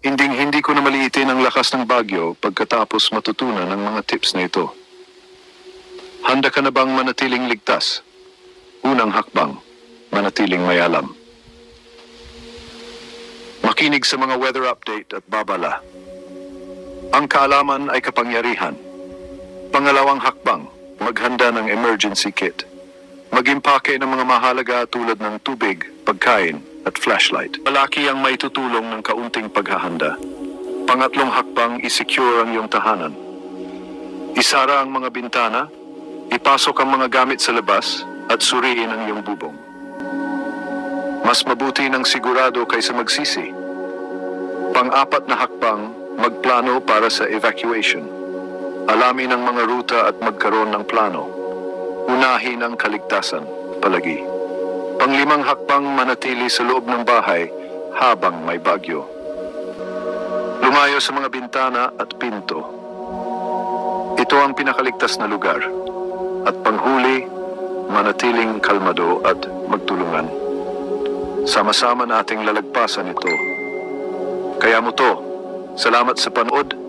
Hinding-hindi ko na maliitin ang lakas ng bagyo pagkatapos matutunan ang mga tips na ito. Handa ka na bang manatiling ligtas? Unang hakbang, manatiling may alam. Makinig sa mga weather update at babala. Ang kaalaman ay kapangyarihan. Pangalawang hakbang, maghanda ng emergency kit. Mag-impake ng mga mahalaga tulad ng tubig, pagkain, at flashlight. Malaki ang may tutulong ng kaunting paghahanda. Pangatlong hakbang, isecure ang iyong tahanan. Isara ang mga bintana, ipasok ang mga gamit sa labas, at suriin ang iyong bubong. Mas mabuti ng sigurado kaysa magsisi. Pang-apat na hakbang, magplano para sa evacuation. Alamin ang mga ruta at magkaroon ng plano. Unahin ang kaligtasan, palagi. Panglimang hakbang, manatili sa loob ng bahay habang may bagyo. Lumayo sa mga bintana at pinto. Ito ang pinakaligtas na lugar. At panghuli, manatiling kalmado at magtulungan. Sama-sama nating lalagpasan ito. Kaya mo to, salamat sa panood.